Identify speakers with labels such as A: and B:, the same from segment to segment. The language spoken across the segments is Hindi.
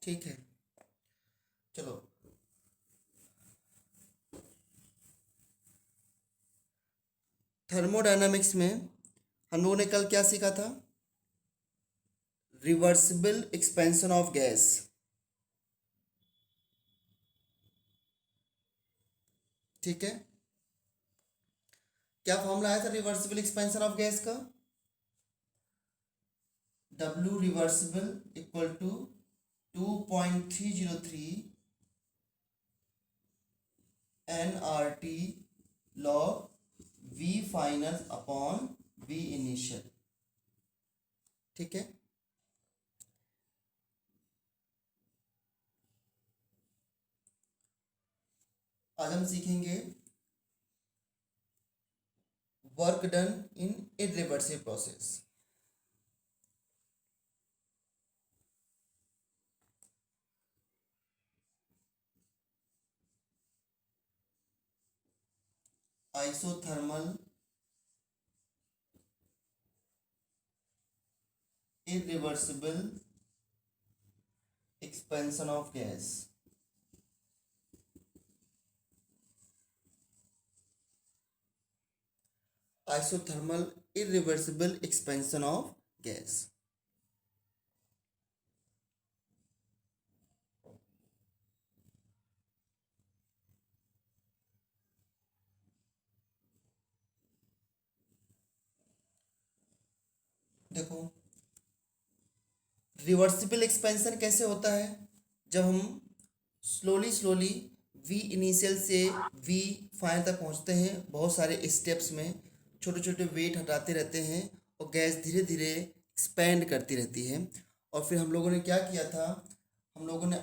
A: ठीक है, चलो। थर्मोडायनामिक्स में हम लोगों ने कल क्या सीखा था? Reversible expansion of gas. ठीक है, क्या फॉर्मूला आया था रिवर्सिबल एक्सपेंशन ऑफ गैस का? W reversible equal to 2.303 nRT log V final upon V initial. ठीक है, आज हम सीखेंगे work done in irreversible process. Isothermal irreversible expansion of gas। Isothermal irreversible expansion of gas। देखो, रिवर्सिबल एक्सपेंशन कैसे होता है? जब हम स्लोली स्लोली वी इनिशियल से वी फाइनल तक पहुंचते हैं, बहुत सारे स्टेप्स में छोटे छोटे वेट हटाते रहते हैं और गैस धीरे धीरे एक्सपेंड करती रहती है। और फिर हम लोगों ने क्या किया था? हम लोगों ने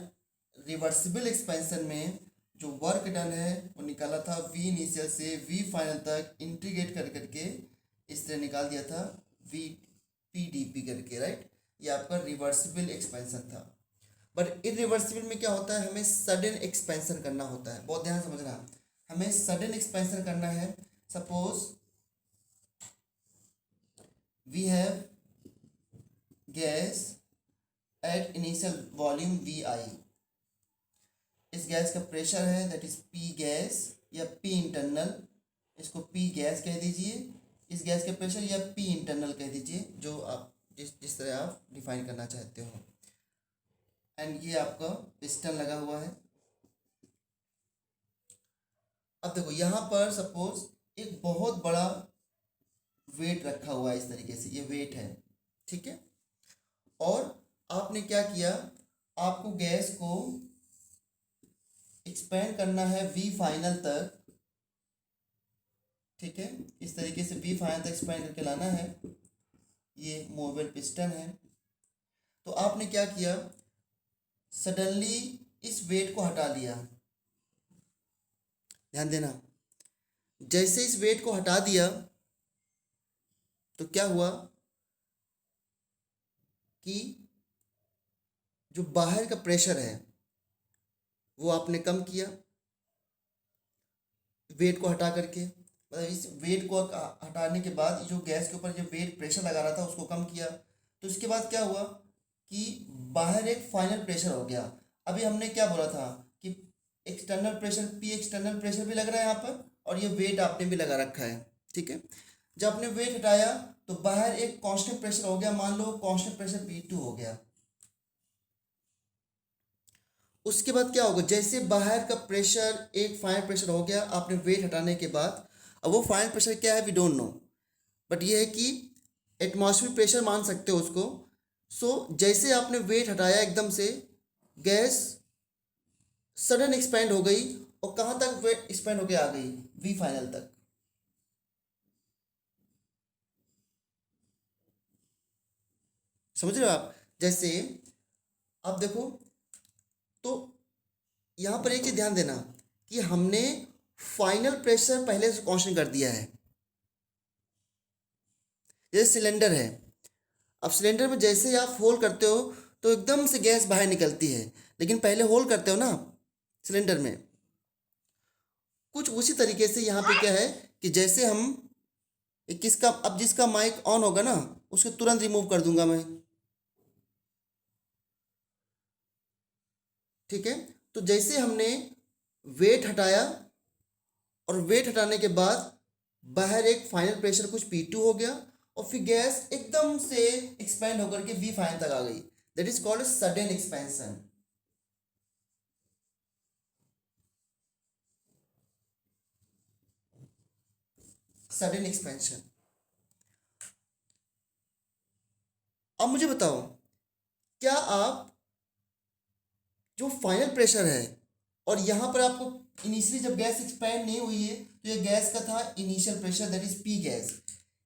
A: रिवर्सिबल एक्सपेंशन में जो वर्क डन है वो निकाला था वी इनिशियल से वी फाइनल तक इंटीग्रेट कर करके इस तरह निकाल दिया था, वी पी डी पी करके, राइट। ये आपका रिवर्सिबल एक्सपेंशन था। बट इरिवर्सिबल में क्या होता है? हमें सडन एक्सपेंशन करना होता है, बहुत ध्यान समझना। हमें सडन एक्सपेंशन करना है। Suppose we have gas at initial volume V I. इस गैस का प्रेशर है दैट इज पी गैस या पी इंटरनल, इसको पी गैस कह दीजिए। इस गैस का प्रेशर या पी इंटरनल कह दीजिए, जो आप जिस जिस तरह आप डिफाइन करना चाहते हो। एंड ये आपका पिस्टन लगा हुआ है। अब देखो यहाँ पर सपोज एक बहुत बड़ा वेट रखा हुआ है, इस तरीके से ये वेट है, ठीक है। और आपने क्या किया? आपको गैस को एक्सपेंड करना है वी फाइनल तक, ठीक है। इस तरीके से वी फाइनल तक एक्सपेंड करके लाना है। ये मूवेबल पिस्टन है। तो आपने क्या किया? सडनली इस वेट को हटा लिया। ध्यान देना, जैसे इस वेट को हटा दिया तो क्या हुआ कि जो बाहर का प्रेशर है वो आपने कम किया वेट को हटा करके। मतलब इस वेट को हटाने के बाद जो गैस के ऊपर जो वेट प्रेशर लगा रहा था उसको कम किया। तो इसके बाद क्या हुआ कि बाहर एक फाइनल प्रेशर हो गया। अभी हमने क्या बोला था कि external pressure P external pressure भी लग रहा है यहाँ पर, और ये वेट आपने भी लगा रखा है, ठीक है। जब आपने वेट हटाया तो बाहर एक कांस्टेंट प्रेशर हो गया, मान लो कांस्टेंट प्रेशर P2 हो गया। उसके बाद क्या होगा? जैसे बाहर का प्रेशर एक फाइनल प्रेशर हो गया आपने वेट हटाने के बाद, अब वो फाइनल प्रेशर क्या है वी डोंट नो, बट ये है कि एटमॉस्फेयर प्रेशर मान सकते हो उसको। सो जैसे आपने वेट हटाया एकदम से गैस सडन एक्सपेंड हो गई, और कहाँ तक वेट एक्सपेंड होके आ गई? वी फाइनल तक। समझ रहे हो आप? जैसे आप देखो, तो यहाँ पर एक चीज ध्यान देना कि हमने फाइनल प्रेशर पहले से कांस्टेंट कर दिया है। जैसे सिलेंडर है, अब सिलेंडर में जैसे ही आप होल करते हो तो एकदम से गैस बाहर निकलती है, लेकिन पहले होल करते हो ना सिलेंडर में। कुछ उसी तरीके से यहाँ पे क्या है कि जैसे हम किसका, अब जिसका माइक ऑन होगा ना उसको तुरंत रिमूव कर दूंगा मैं। ठीक है। तो जैसे हमने वेट हटाया और वेट हटाने के बाद बाहर एक फाइनल प्रेशर कुछ P2 हो गया और फिर गैस एकदम से एक्सपेंड होकर के V फाइनल तक आ गई, that is called sudden expansion. Sudden expansion. अब मुझे बताओ, क्या आप जो फाइनल प्रेशर है और यहाँ पर आपको इनिशियली जब गैस एक्सपैंड नहीं हुई है तो ये गैस का था initial pressure, that is P gas.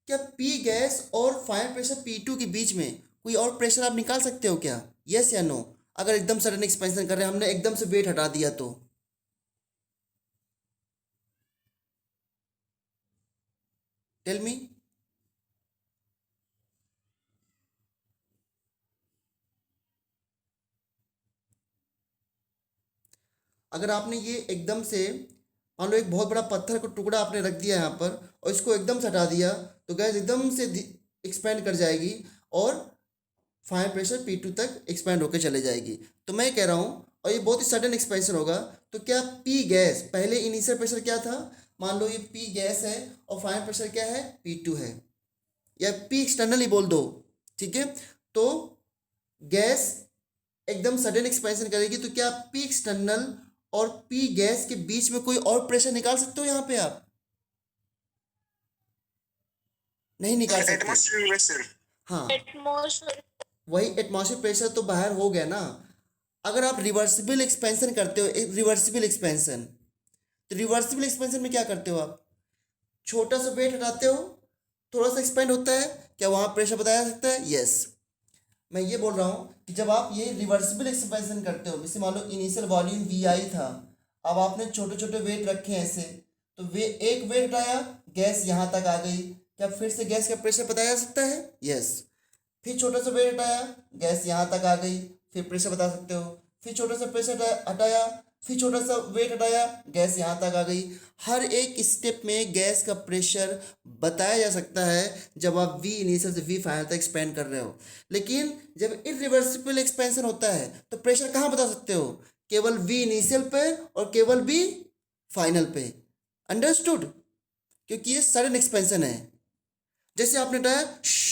A: क्या पी गैस और फाइनल प्रेशर P2 के बीच में कोई और प्रेशर आप निकाल सकते हो क्या? यस या नो? अगर एकदम सडन एक्सपेंशन कर रहे हैं, हमने एकदम से वेट हटा दिया तो टेल मी। अगर आपने ये एकदम से मान लो एक बहुत बड़ा पत्थर का टुकड़ा आपने रख दिया यहाँ पर और इसको एकदम से हटा दिया तो गैस एकदम से एक्सपेंड कर जाएगी और फाइनल प्रेशर P2 तक एक्सपेंड होकर चले जाएगी। तो मैं कह रहा हूँ और ये बहुत ही सडन एक्सपेंशन होगा, तो क्या पी गैस पहले इनिशियल प्रेशर क्या था? मान लो ये पी गैस है और फाइनल प्रेशर क्या है? P2 है, या पी एक्सटर्नल ही बोल दो, ठीक है। तो गैस एकदम सडन एक्सपेंशन करेगी तो क्या पी एक्सटर्नल और पी गैस के बीच में कोई और प्रेशर निकाल सकते हो? यहाँ पे आप नहीं निकाल सकते।
B: Atmosphere pressure.
A: हाँ, वही एटमॉस्फेयर प्रेशर तो बाहर हो गया ना। अगर आप रिवर्सिबल एक्सपेंशन करते हो, रिवर्सिबल एक्सपेंशन, तो रिवर्सिबल एक्सपेंशन में क्या करते हो आप? छोटा सा वेट हटाते हो, थोड़ा सा एक्सपेंड होता है, क्या वहाँ प्रेशर बताया जा सकता है? यस। मैं ये बोल रहा हूँ कि जब आप ये रिवर्सिबल एक्सपेंशन करते हो, जैसे मान लो इनिशियल वॉल्यूम VI था, अब आपने छोटे छोटे वेट रखे हैं ऐसे, तो वे एक वेट हटाया, गैस यहाँ तक आ गई, क्या फिर से गैस का प्रेशर बताया जा सकता है? यस। फिर छोटा सा वेट हटाया, गैस यहाँ तक आ गई, फिर प्रेशर बता सकते हो। फिर छोटा सा प्रेशर हटाया, फिर छोटा सा वेट हटाया, गैस यहाँ तक आ गई। हर एक स्टेप में गैस का प्रेशर बताया जा सकता है जब आप V इनिशियल से V फाइनल तक एक्सपेंड कर रहे हो। लेकिन जब इरिवर्सिबल एक्सपेंशन होता है तो प्रेशर कहाँ बता सकते हो? केवल V इनिशियल पे और केवल V फाइनल पे। अंडरस्टूड? क्योंकि ये सडन एक्सपेंशन है। जैसे आपने हटाया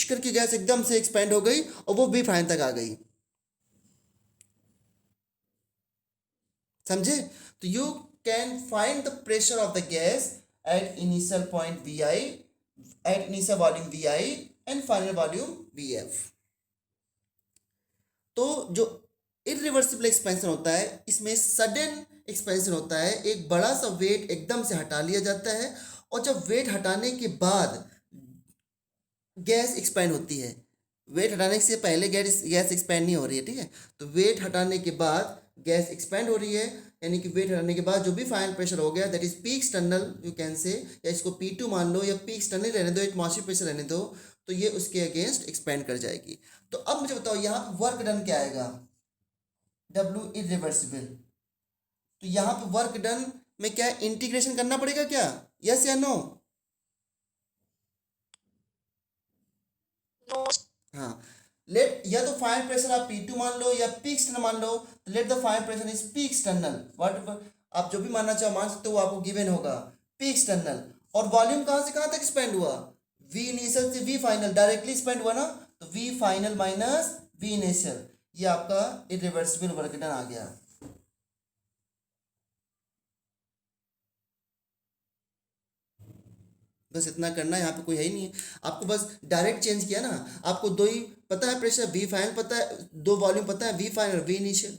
A: करके गैस एकदम से एक्सपेंड हो गई और वो V फाइनल तक आ गई। समझे? तो you can find the pressure of the gas at initial point VI, eight initial volume VI and final volume VF। तो जो इरिवर्सिबल एक्सपेंशन होता है इसमें सडन एक्सपेंशन होता है, एक बड़ा सा वेट एकदम से हटा लिया जाता है और जब वेट हटाने के बाद गैस एक्सपेंड होती है। वेट हटाने से पहले गैस एक्सपेंड नहीं हो रही है, ठीक है। तो वेट हटाने के बाद गैस एक्सपेंड हो रही है, यानी कि वेट हटाने के बाद जो भी फाइनल प्रेशर हो गया that is P external you can say, या इसको P2 मान लो या पी एक्सटर्नल रहने दो, एटमॉस्फेरिक प्रेशर रहने दो, तो ये उसके अगेंस्ट एक्सपेंड कर जाएगी। तो अब मुझे बताओ यहाँ पे वर्क डन क्या आएगा? W irreversible. तो यहाँ पे वर्क डन में क्या इंटीग्रेशन करना पड़ेगा क्या? यस या नो? हाँ, लेट या तो फाइनल प्रेशर आप P2 मान लो या पी एक्सटर्नल मान लो, तो let the final pressure is P external, what आप जो भी मानना चाहो मान सकते हो, वो आपको गिवन होगा पी एक्सटर्नल। और वॉल्यूम कहाँ से कहाँ तक एक्सपेंड हुआ? V इनिशियल से V फाइनल डायरेक्टली एक्सपेंड हुआ ना, तो V final minus V initial, ये आपका इरिवर्सिबल वर्क डन आ गया। बस इतना करना है, यहाँ पे कोई है ही नहीं है। आपको बस डायरेक्ट चेंज किया ना, आपको दो ही पता है प्रेशर, V फाइनल पता है, दो वॉल्यूम पता है, V फाइनल और V इनिशियल,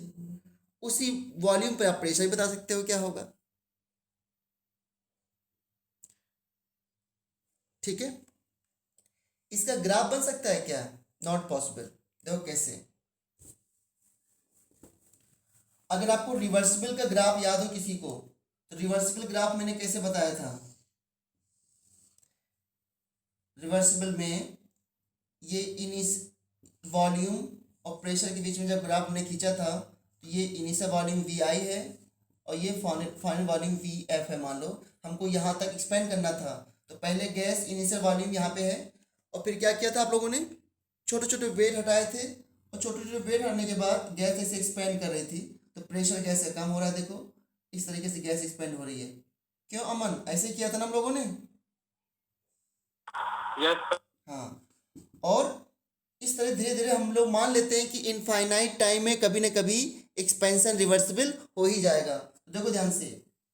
A: उसी वॉल्यूम पे आप प्रेशर भी बता सकते हो क्या होगा। ठीक है, इसका ग्राफ बन सकता है क्या? Not possible. देखो कैसे, अगर आपको रिवर्सिबल का ग्राफ याद हो किसी को, तो रिवर्सिबल ग्राफ मैंने कैसे बताया था? रिवर्सिबल में ये इनिस वॉल्यूम और प्रेशर के बीच में जब ग्राफ हमने खींचा था, तो ये इनिशियल वॉल्यूम VI है और ये फाइनल वॉल्यूम VF है। मान लो हमको यहाँ तक एक्सपेंड करना था, तो पहले गैस इनिशियल वॉल्यूम यहाँ पे है और फिर क्या किया था आप लोगों ने? छोटे छोटे वेट हटाए थे और छोटे छोटे वेट हटाने के बाद गैस ऐसे एक्सपेंड कर रही थी, तो प्रेशर कैसे कम हो रहा है, देखो इस तरीके से गैस एक्सपेंड हो रही है। क्यों अमन, ऐसे किया था ना हम लोगों ने?
B: यस।
A: हाँ। और इस तरह धीरे धीरे हम लोग मान लेते हैं कि इनफाइनाइट टाइम में कभी ना कभी एक्सपेंशन रिवर्सिबल हो ही जाएगा। तो देखो ध्यान से,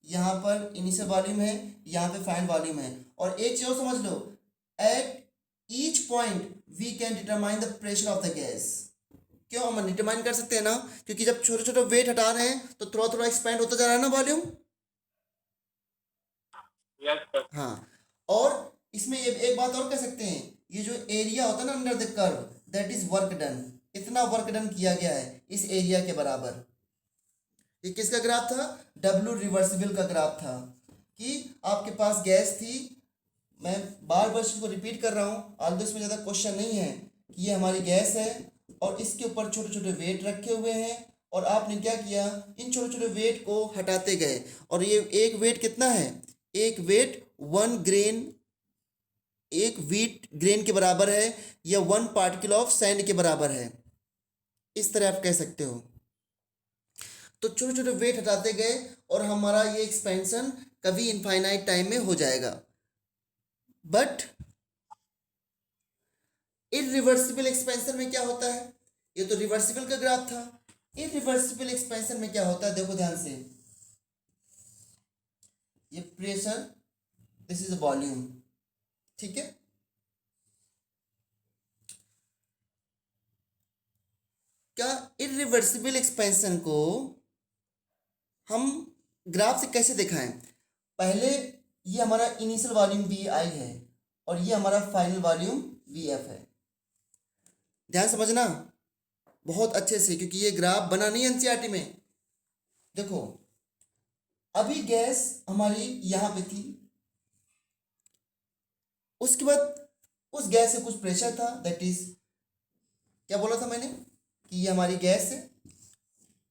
A: यहाँ पर इनिशियल वॉल्यूम है, यहाँ पे फाइनल वॉल्यूम है, और एक चीज और समझ लो, at each point we can determine the pressure of the gas. क्यों हम डिटरमाइन कर सकते हैं ना, क्योंकि जब छोटे छोटे वेट हटा रहे हैं तो थोड़ा थोड़ा एक्सपेंड होता जा रहा है ना वॉल्यूम।
B: Yes sir.
A: हाँ। और इसमें ये एक बात और कह सकते हैं, ये जो एरिया होता है ना under the curve, that is work done. इतना वर्क डन किया गया है इस एरिया के बराबर। ये किसका ग्राफ था? डब्ल्यू रिवर्सिबल का ग्राफ था। कि आपके पास गैस थी, मैं बार बार इसको रिपीट कर रहा हूँ, ऑल्दो इसमें ज़्यादा क्वेश्चन नहीं है, कि ये हमारी गैस है और इसके ऊपर छोटे छोटे वेट रखे हुए हैं, और आपने क्या किया, इन छोटे छोटे वेट को हटाते गए, और ये एक वेट कितना है? एक वेट 1 ग्रेन, एक व्हीट ग्रेन के बराबर है, या 1 पार्टिकल ऑफ सैंड के बराबर है, इस तरह आप कह सकते हो। तो छोटे छोटे वेट हटाते गए और हमारा ये एक्सपेंशन कभी इनफाइनाइट टाइम में हो जाएगा। बट इरिवर्सिबल एक्सपेंशन में क्या होता है? ये तो रिवर्सिबल का ग्राफ था। इरिवर्सिबल एक्सपेंशन में क्या होता है, देखो ध्यान से, ये प्रेशर, दिस इज वॉल्यूम, ठीक है। क्या इरिवर्सिबल एक्सपेंशन को हम ग्राफ से कैसे दिखाएं? पहले ये हमारा इनिशियल वॉल्यूम वी आई है, और ये हमारा फाइनल वॉल्यूम वी एफ है। ध्यान समझना बहुत अच्छे से, क्योंकि ये ग्राफ बना नहीं एनसीईआरटी में। देखो अभी गैस हमारी यहाँ पे थी, उसके बाद उस गैस से कुछ प्रेशर था, दैट इज, क्या बोला था मैंने, कि ये हमारी गैस है,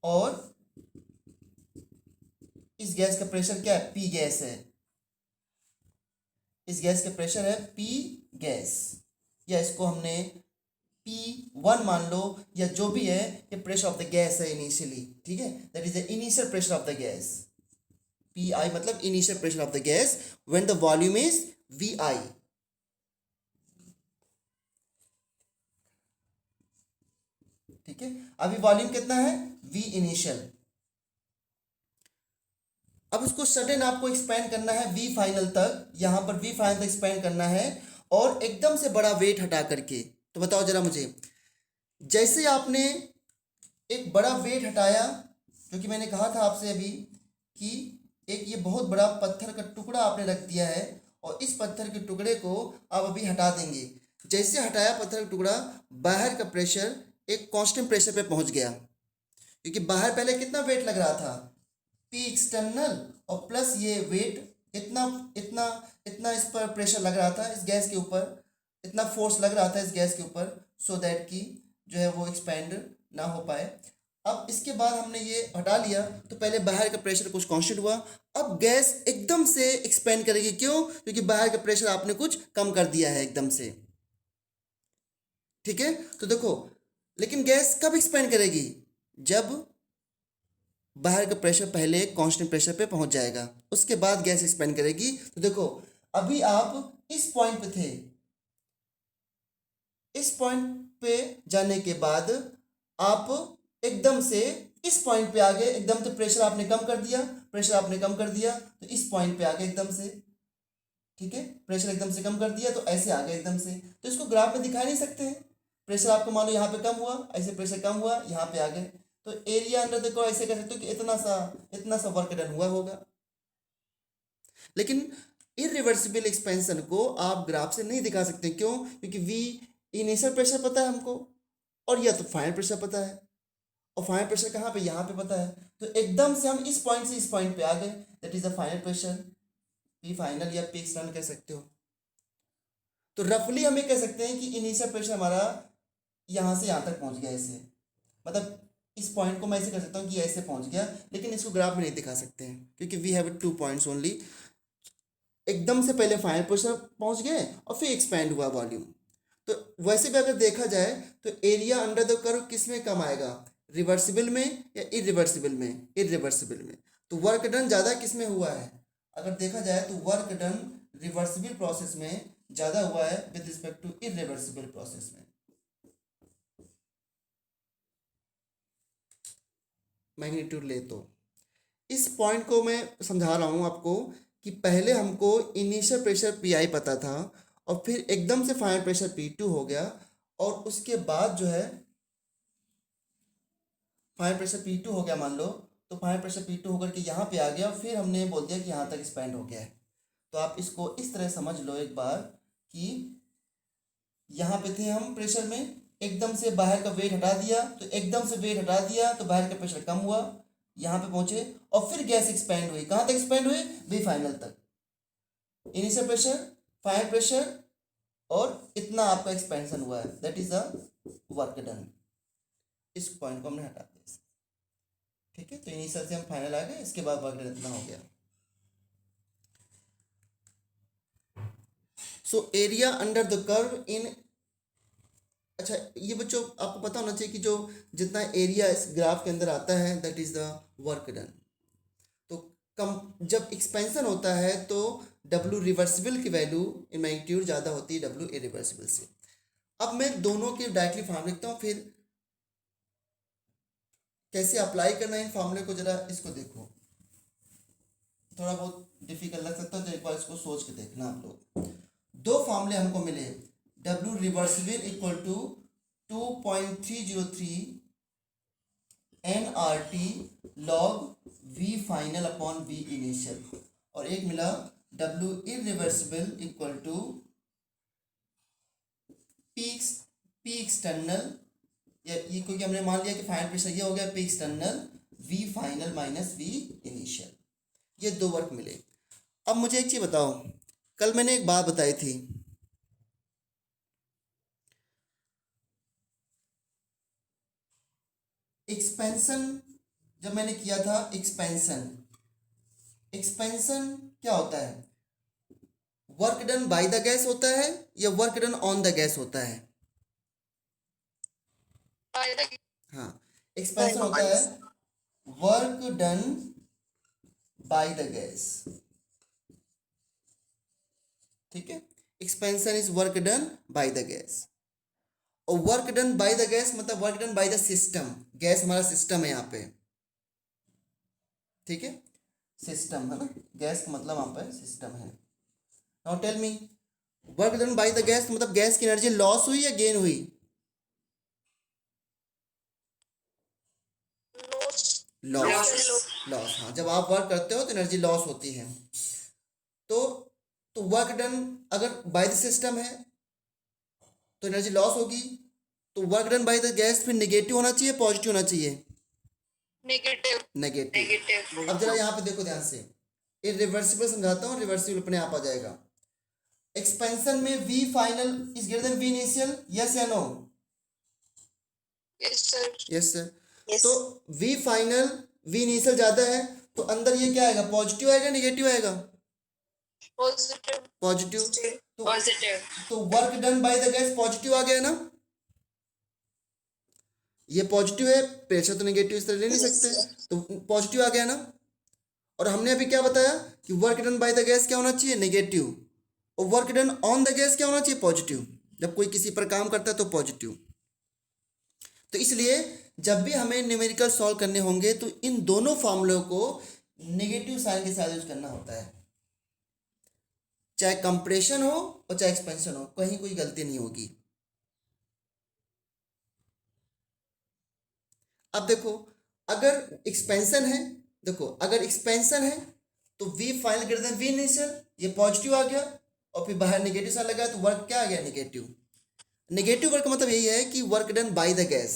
A: और इस गैस का प्रेशर क्या है? पी गैस है। इस गैस का प्रेशर है पी गैस, या इसको हमने P1 मान लो, या जो भी है, ये प्रेशर ऑफ द गैस है इनिशियली, ठीक है, that is the initial pressure of the gas. Pi मतलब initial pressure of the gas when the volume is Vi। ठीक है, अभी वॉल्यूम कितना है? V initial. अब इसको सडन आपको एक्सपेंड करना है V फाइनल तक, यहां पर V फाइनल तक एक्सपेंड करना है, और एकदम से बड़ा वेट हटा करके। तो बताओ जरा मुझे, जैसे आपने एक बड़ा वेट हटाया, जो कि मैंने कहा था आपसे अभी, कि एक ये बहुत बड़ा पत्थर का टुकड़ा आपने रख दिया है, और इस पत्थर के टुकड़े को आप अभी हटा देंगे। जैसे हटाया पत्थर का टुकड़ा, बाहर का प्रेशर एक कांस्टेंट प्रेशर पे पहुंच गया, क्योंकि बाहर पहले कितना वेट लग रहा था? पी एक्सटर्नल, और प्लस ये वेट, इतना इतना इतना इस पर प्रेशर लग रहा था, इस गैस के ऊपर इतना फोर्स लग रहा था इस गैस के ऊपर, सो दैट कि जो है वो एक्सपेंड ना हो पाए। अब इसके बाद हमने ये हटा लिया, तो पहले बाहर का प्रेशर कुछ कांस्टेंट हुआ, अब गैस एकदम से एक्सपेंड करेगी। क्यों? क्योंकि बाहर का प्रेशर आपने कुछ कम कर दिया है एकदम से। ठीक है, तो देखो, लेकिन गैस कब एक्सपेंड करेगी? जब बाहर का प्रेशर पहले कांस्टेंट प्रेशर पे पहुंच जाएगा, उसके बाद गैस एक्सपेंड करेगी। तो देखो अभी आप इस पॉइंट पे थे, इस पॉइंट पे जाने के बाद आप एकदम से इस पॉइंट पे आ गए, एकदम से प्रेशर आपने कम कर दिया, प्रेशर आपने कम कर दिया, तो इस पॉइंट पे आ गए एकदम से। ठीक है, प्रेशर एकदम से कम कर दिया तो ऐसे आ गए एकदम से, तो इसको ग्राफ में दिखा नहीं सकते हैं। प्रेशर आपको मान लो यहाँ पे कम हुआ, ऐसे प्रेशर कम हुआ, यहाँ पे आ गए, तो एरिया अंडर द कर्व ऐसे कह सकते हो कि इतना सा वर्क डन हुआ होगा। लेकिन इरिवर्सिबल एक्सपेंशन को आप ग्राफ से नहीं दिखा सकते। क्यों? क्योंकि वी इनिशियल प्रेशर पता है हमको, और या तो फाइनल प्रेशर पता है, और फाइनल प्रेशर कहाँ पे? यहाँ पे पता है। तो एकदम से हम इस पॉइंट से इस पॉइंट पे आ गए, that is the final pressure, P final या पी एक्सटर्नल कह सकते हो। तो रफली हम ये कह सकते हैं कि इनिशियल प्रेशर हमारा यहाँ से यहाँ तक पहुँच गया, ऐसे, मतलब इस पॉइंट को मैं ऐसे कर सकता हूँ कि ऐसे पहुँच गया, लेकिन इसको ग्राफ में नहीं दिखा सकते हैं, क्योंकि वी हैव 2 पॉइंट्स ओनली। एकदम से पहले फाइनल प्रेशर पहुँच गए और फिर एक्सपैंड हुआ वॉल्यूम। तो वैसे भी अगर देखा जाए तो एरिया अंडर द कर्व किस में कम आएगा? रिवर्सिबल में या इरिवर्सिबल में? इरिवर्सिबल में। तो वर्क डन ज़्यादा किस में हुआ है? अगर देखा जाए तो वर्क डन रिवर्सिबल प्रोसेस में ज़्यादा हुआ है with respect to irreversible process में। मैग्नीट्यूड ले तो इस पॉइंट को मैं समझा रहा हूँ आपको कि पहले हमको इनिशियल प्रेशर पी पता था और फिर एकदम से फाइनल प्रेशर P2 हो गया, और उसके बाद जो है फाइनल प्रेशर P2 हो गया मान लो, तो फाइनल प्रेशर P2 होकर के यहाँ पे आ गया और फिर हमने बोल दिया कि यहाँ तक एक्सपेंड हो गया है। तो आप इसको इस तरह समझ लो एक बार कि यहाँ पे थे हम प्रेशर में, एकदम से बाहर का वेट हटा दिया, तो एकदम से वेट हटा दिया तो बाहर का प्रेशर कम हुआ, यहाँ पे पहुंचे और फिर गैस एक्सपेंड हुई। कहाँ तक एक्सपेंड हुई? वी फाइनल तक। इनिशियल प्रेशर, फाइनल प्रेशर और इतना आपका एक्सपेंशन हुआ है, that is the work done. इस पॉइंट को हमने हटा दिया। ठीक है, तो इनिशियल से हम फाइनल आ गए, इसके बाद वर्क डन इतना हो गया। So area under the curve इन, अच्छा ये बच्चों आपको पता होना चाहिए कि जो जितना एरिया इस ग्राफ के अंदर आता है that is the work done. तो कम जब एक्सपेंशन होता है तो W रिवर्सिबल की वैल्यू इन मैग्नीट्यूड ज़्यादा होती है W इरिवर्सिबल से। अब मैं दोनों के डायरेक्टली फॉर्म लिखता हूँ, फिर कैसे अप्लाई करना है इन फॉर्मूले को, जरा इसको देखो। थोड़ा बहुत डिफिकल्ट लग सकता है तो एक बार इसको सोच के देखना आप लोग। दो फॉर्मूले हमको मिले, W reversible equal to 2.303 nRT log V final upon V initial, और एक मिला W irreversible equal to P external, या ये क्योंकि हमने मान लिया कि फाइनल प्रेशर ये हो गया P external V final minus V initial, ये दो वर्क मिले। अब मुझे एक चीज़ बताओ, कल मैंने एक बात बताई थी, एक्सपेंशन जब मैंने किया था, एक्सपेंशन क्या होता है? Work done by the gas होता है या work done on the gas होता है? हाँ, एक्सपेंशन होता है work done by the gas. ठीक है, expansion is work done by the gas, और work done by the gas मतलब work done by the system. Gas हमारा सिस्टम है यहाँ पे, ठीक है, सिस्टम है ना, गैस का मतलब वहाँ पे सिस्टम है। Now tell me, work done by the gas मतलब गैस की एनर्जी लॉस हुई या गेन हुई? लॉस। हाँ, जब आप वर्क करते हो तो एनर्जी लॉस होती है। तो वर्क डन अगर बाय द सिस्टम है तो एनर्जी लॉस होगी, तो work done by the gas फिर नेगेटिव होना चाहिए पॉजिटिव होना चाहिए? नेगेटिव। अब जरा यहाँ पे देखो ध्यान से, ये रिवर्सिबल समझाता हूँ, रिवर्सिबल अपने आप आ जाएगा। एक्सपेंशन में V final is greater than V initial, yes या नो? Yes sir. तो V फाइनल V इनिशियल ज्यादा है, तो अंदर ये क्या आएगा, पॉजिटिव आएगा नेगेटिव आएगा? पॉजिटिव। तो work done by the gas positive आ गया ना, ये पॉजिटिव है, प्रेशर तो नेगेटिव इस तरह ले नहीं सकते, तो पॉजिटिव आ गया ना। और हमने अभी क्या बताया कि work done by the gas क्या होना चाहिए, नेगेटिव, और work done on the gas क्या होना चाहिए, पॉजिटिव। जब कोई किसी पर काम करता है तो पॉजिटिव। तो इसलिए जब भी हमें न्यूमेरिकल सॉल्व करने होंगे तो इन दोनों फॉर्मूलों को नेगेटिव साइन के साथ यूज करना होता है, चाहे कंप्रेशन हो और चाहे एक्सपेंशन हो, कहीं कोई गलती नहीं होगी। अब देखो, अगर एक्सपेंशन है, देखो अगर एक्सपेंशन है तो V final greater than V initial, ये पॉजिटिव आ गया, और फिर बाहर नेगेटिव साइन लगा तो वर्क क्या आ गया, नेगेटिव। नेगेटिव वर्क मतलब यही है कि work done by the gas.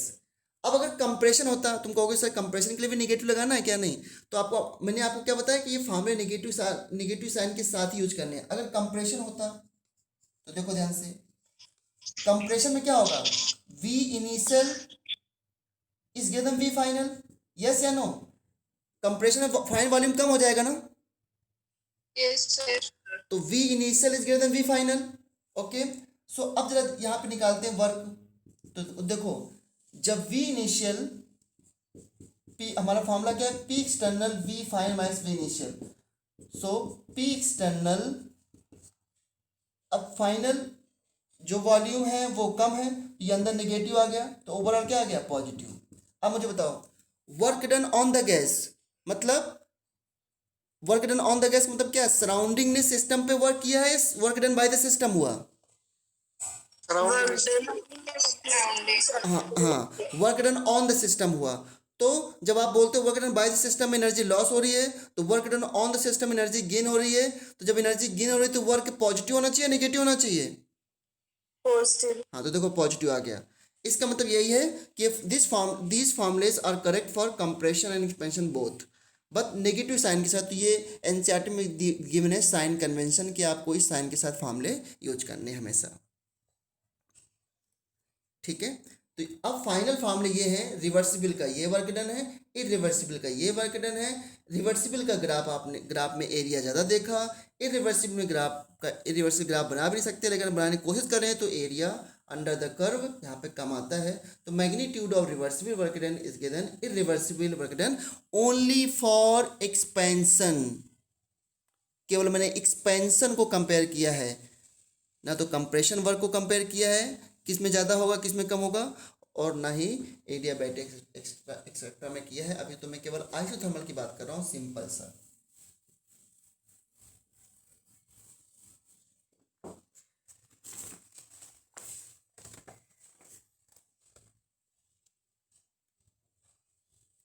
A: अब अगर कंप्रेशन होता, तुम कहोगे सर कंप्रेशन के लिए भी नेगेटिव लगाना है क्या? नहीं, तो आपको मैंने आपको क्या बताया कि ये फॉर्मूले नेगेटिव साइन के साथ ही यूज करने हैं। अगर कंप्रेशन होता तो देखो ध्यान से, कंप्रेशन में क्या होगा, V initial is greater than V final, yes या नो? कंप्रेशन में फाइनल वॉल्यूम कम हो जाएगा ना,
B: यस सर।
A: तो V initial is greater than V final. Okay, so अब जरा यहाँ पे निकालते हैं वर्क। तो देखो, जब V इनिशियल पी हमारा फॉर्मूला क्या है, P external V final minus V initial. So P external, अब फाइनल जो वॉल्यूम है वो कम है, ये अंदर नेगेटिव आ गया, तो ओवरऑल क्या आ गया, पॉजिटिव। अब मुझे बताओ work done on the gas, मतलब work done on the gas मतलब क्या, सराउंडिंग ने सिस्टम पे वर्क किया है, work done by the system हुआ। हाँ हाँ, work done on the system हुआ। तो जब आप बोलते हो work done by the system में एनर्जी लॉस हो रही है, तो work done on the system energy gain हो रही है। तो जब एनर्जी गेन हो रही है तो वर्क पॉजिटिव होना चाहिए, नेगेटिव होना चाहिए,
B: पॉजिटिव।
A: हाँ, तो देखो पॉजिटिव आ गया। इसका मतलब यही है कि these formulas are correct for compression and expansion both, but negative sign के साथ। तो ये एनसीईआरटी में गिवन है साइन कन्वेंशन कि आपको इस साइन के साथ फॉर्मूले यूज करने हैं हमेशा, ठीक है। तो अब फाइनल फॉर्मूला ये है, रिवर्सिबल का ये वर्क डन है, इरिवर्सिबल का ये वर्क डन है। रिवर्सिबल का ग्राफ आपने ग्राफ में एरिया ज़्यादा देखा, इरिवर्सिबल में ग्राफ का इरिवर्सिबल ग्राफ बना भी नहीं सकते, लेकिन बनाने की कोशिश कर रहे हैं तो एरिया अंडर द कर्व यहाँ पे कम आता है। तो magnitude of reversible work done is given, irreversible work done only for expansion, केवल मैंने एक्सपेंशन को कंपेयर किया है, ना तो कंप्रेशन वर्क को कंपेयर किया है किस में ज़्यादा होगा किस में कम होगा, और ना ही एडियाबैटिक एक्सेट्रा में किया है। अभी तो मैं केवल आइसोथर्मल की बात कर रहा हूँ, सिंपल सा।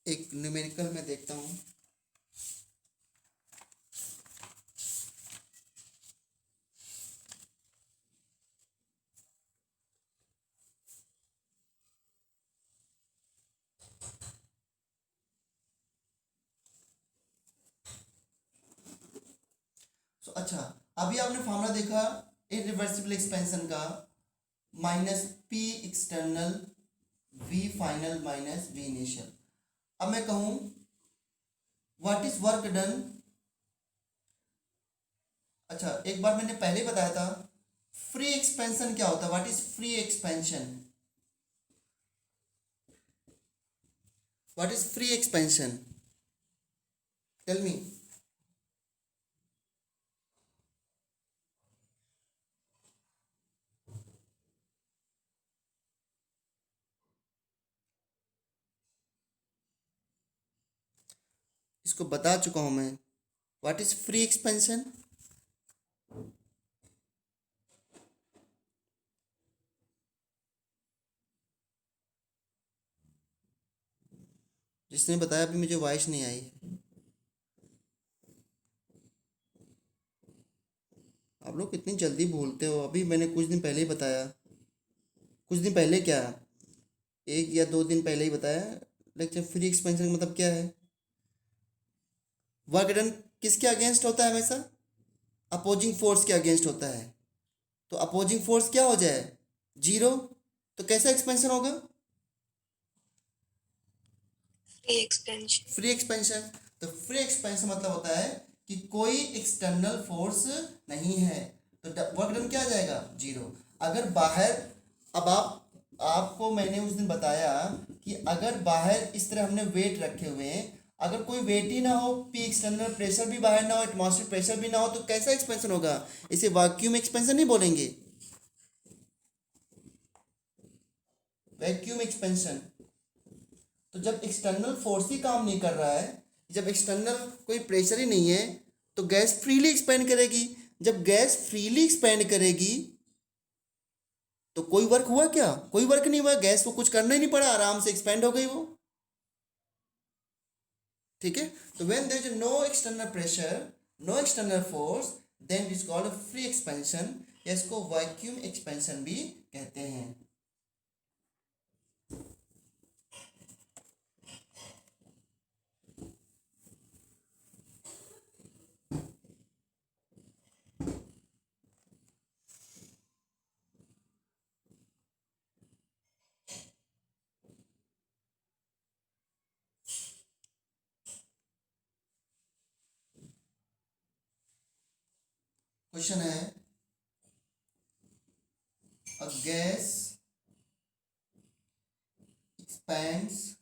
A: एक न्यूमेरिकल में देखता हूँ, अच्छा अभी आपने फॉर्मूला देखा इरिवर्सिबल एक्सपेंशन का, minus P external V final minus V initial. अब मैं कहूँ व्हाट इज वर्क डन, अच्छा एक बार मैंने पहले ही बताया था फ्री एक्सपेंशन क्या होता है, what is free expansion, what is free expansion, tell me. इसको बता चुका हूं मैं, व्हाट इज फ्री एक्सपेंशन। जिसने बताया अभी मुझे वॉइस नहीं आई है। आप लोग कितनी जल्दी भूलते हो, अभी मैंने कुछ दिन पहले ही बताया, कुछ दिन पहले क्या, 1 या 2 दिन पहले ही बताया। लेकिन फ्री एक्सपेंशन मतलब क्या है, वर्क डन किसके अगेंस्ट होता है, हमेशा अपोजिंग फोर्स के अगेंस्ट होता है। तो अपोजिंग फोर्स क्या हो जाए, जीरो, तो कैसा एक्सपेंशन होगा,
B: फ्री एक्सपेंशन।
A: Free expansion. तो फ्री एक्सपेंशन मतलब होता है कि कोई एक्सटर्नल फोर्स नहीं है, तो वर्क डन क्या आ जाएगा, जीरो। अगर बाहर, अब आपको मैंने उस दिन बताया कि अगर बाहर इस तरह हमने वेट रखे हुए हैं, अगर कोई वेट ही ना हो, पी एक्सटर्नल प्रेशर भी बाहर ना हो, एटमॉस्फेरिक प्रेशर भी ना हो, तो कैसा एक्सपेंशन होगा, इसे वैक्यूम एक्सपेंशन नहीं बोलेंगे, वैक्यूम एक्सपेंशन। तो जब एक्सटर्नल फोर्स ही काम नहीं कर रहा है, जब एक्सटर्नल कोई प्रेशर ही नहीं है, तो गैस फ्रीली एक्सपेंड करेगी। जब गैस फ्रीली एक्सपेंड करेगी तो कोई वर्क हुआ क्या, कोई वर्क नहीं हुआ, गैस को कुछ करना ही नहीं पड़ा, आराम से एक्सपेंड हो गई वो, ठीक है। तो when there is no external pressure, no external force, then it is called free expansion, या इसको वैक्यूम एक्सपेंशन भी कहते हैं। क्वेश्चन है, a gas expands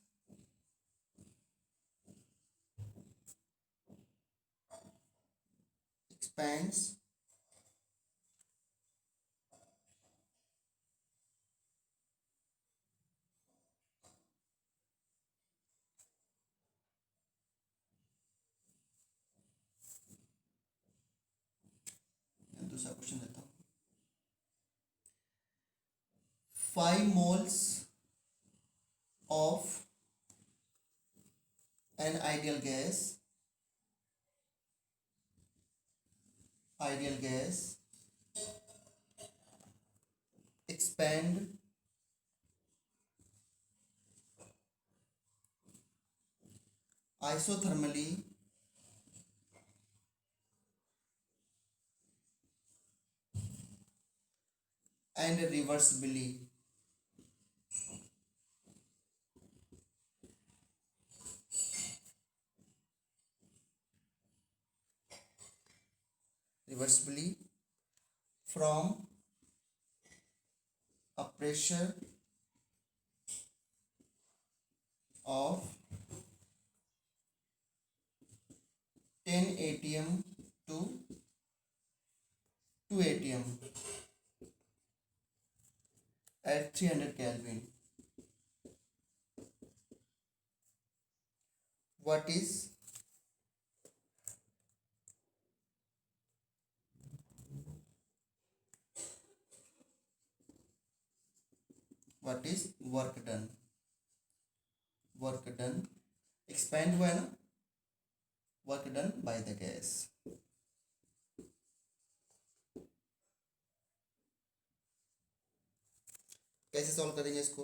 A: expands दूसरा क्वेश्चन देता हूँ 5 moles of an ideal gas expand isothermally and reversibly from a pressure of 10 atm to 2 atm at 300 Kelvin. What is work done? Expand हुआ है ना, work done by the gas. कैसे सॉल्व करेंगे इसको?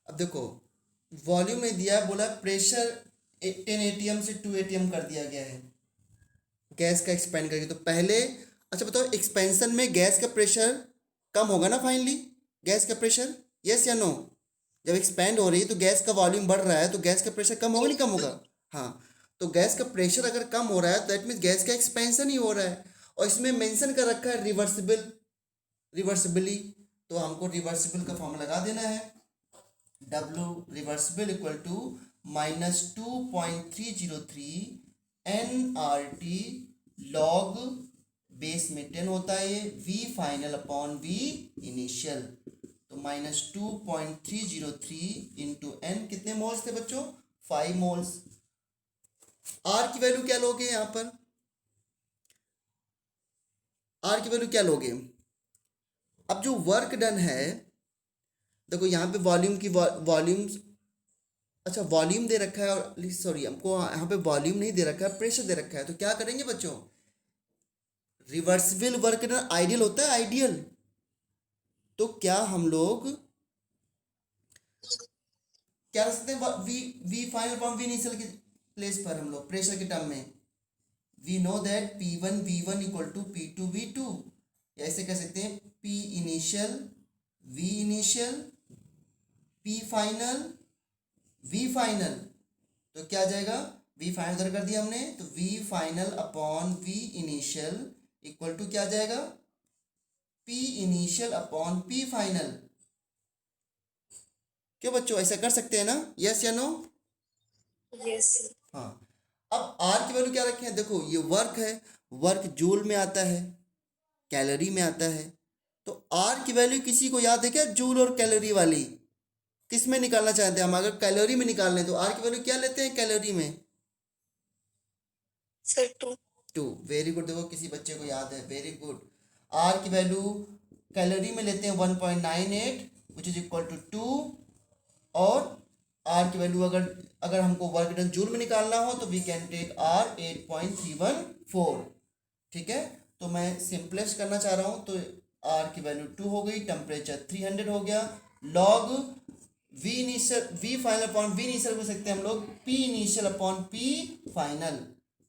A: अब देखो वॉल्यूम नहीं दिया, बोला प्रेशर 10 एटीएम से 2 एटीएम कर दिया गया है गैस का एक्सपेंड करके। तो पहले अच्छा बताओ, एक्सपेंशन में गैस का प्रेशर कम होगा ना फाइनली, गैस का प्रेशर, यस या नो? जब एक्सपेंड हो रही है तो गैस का वॉल्यूम बढ़ रहा है तो गैस का प्रेशर कम होगा नहीं कम होगा? हाँ, तो गैस का प्रेशर अगर कम हो रहा है तो दैट मीन्स गैस का एक्सपेंशन ही हो रहा है। और इसमें मेंशन कर रखा है रिवर्सिबली, तो हमको रिवर्सिबल का फॉर्मूला लगा देना है, W reversible equal to -2.303 nRT log base में 10 होता है ये V final upon V initial. तो -2.303 इंटू n कितने मोल्स थे बच्चों? 5 मोल्स। R की वैल्यू क्या लोगे यहाँ पर? R की वैल्यू क्या लोगे? अब जो वर्क डन है देखो यहाँ पे वॉल्यूम की वॉल्यूम्स, अच्छा वॉल्यूम दे रखा है और सॉरी हमको यहाँ पे वॉल्यूम नहीं दे रखा है, प्रेशर दे रखा है। तो क्या करेंगे बच्चों, रिवर्सिबल वर्क डन आइडियल होता है, आइडियल। तो क्या हम लोग क्या रख सकते हैं, V final upon V initial की प्लेस पर हम लोग प्रेशर के टर्म में we know that P1 V1 equal to P2 V2, ऐसे कह सकते हैं P initial V initial P final V final. तो क्या आ जाएगा, V फाइनल उधर कर दिया हमने, तो V final upon V initial equal to क्या आ जाएगा, P initial upon P final. क्यों बच्चों, ऐसा कर सकते हैं ना, यस या नो?
B: यस।
A: हाँ, अब R की वैल्यू क्या रखें? देखो ये वर्क है, वर्क जूल में आता है, कैलोरी में आता है। तो R की वैल्यू किसी को याद है क्या, जूल और कैलोरी वाली? किस में निकालना चाहते हैं हम? अगर कैलोरी में निकालने तो R की वैल्यू क्या लेते हैं कैलोरी में?
B: सर 2।
A: वेरी गुड, देखो किसी बच्चे को याद है, वेरी गुड। R की वैल्यू कैलोरी में लेते हैं 1.98 विच इज इक्वल टू 2, और R की वैल्यू अगर हमको वर्क डन जूल में निकालना हो तो वी कैन टेक R 8.314। ठीक है, तो मैं सिंपलेस्ट करना चाह रहा हूँ, तो R की वैल्यू 2 हो गई, टेम्परेचर 300 हो गया, log V initial V final upon V initial कर सकते हैं हम लोग P initial upon P final,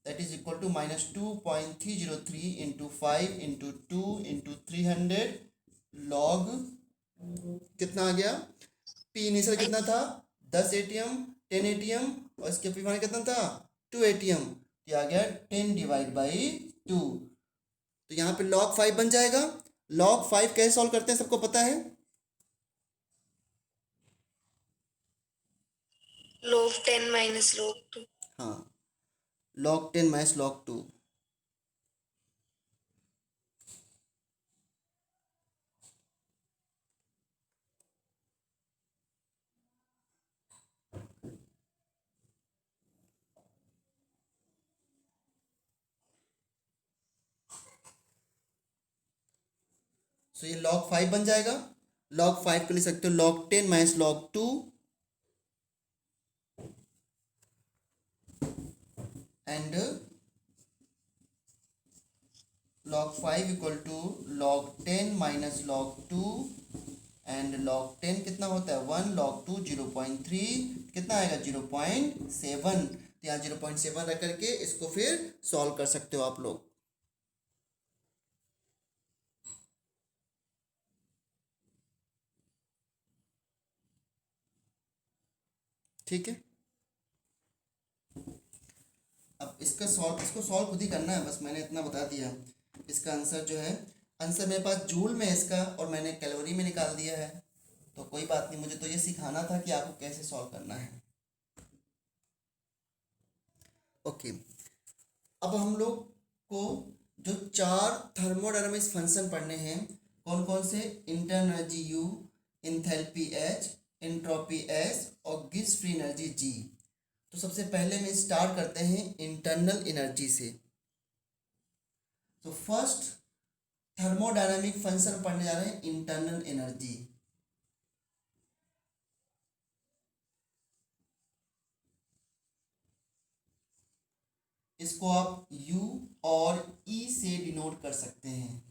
A: that is equal to -2.303 into 5 into 2 into 300 log कितना आ गया, P इनिशियल कितना था 10 एटीएम 10 एटीएम, और इसके P फाइनल कितना था 2 एटीएम, ये आ गया 10 डिवाइड बाई 2। तो यहाँ पे log 5 बन जाएगा। log 5 कैसे सॉल्व करते हैं सबको पता है?
B: log 10 minus log 2.
A: हाँ, log 10 माइनस log 2। सो ये log 5 बन जाएगा। log 5 को लिख सकते हो log 10 minus log 2 and log 5 equal to log 10 minus log 2 and log 10 कितना होता है 1, log 2 0.3, कितना आएगा 0.7। तो यहाँ 0.7 रख करके इसको फिर सॉल्व कर सकते हो आप लोग। ठीक है, अब इसको सॉल्व खुद ही करना है, बस मैंने इतना बता दिया। इसका आंसर जो है, आंसर मेरे पास जूल में है इसका, और मैंने कैलोरी में निकाल दिया है। तो कोई बात नहीं, मुझे तो ये सिखाना था कि आपको कैसे सॉल्व करना है। ओके, अब हम लोग को जो 4 थर्मोडायनामिक्स फंक्शन पढ़ने हैं, कौन कौन से, internal energy you, enthalpy H, entropy S और गिब्स फ्री एनर्जी जी। तो सबसे पहले में स्टार्ट करते हैं इंटरनल एनर्जी से। तो फर्स्ट थर्मोडायनामिक फंक्शन पढ़ने जा रहे हैं इंटरनल एनर्जी। इसको आप U और E से डिनोट कर सकते हैं।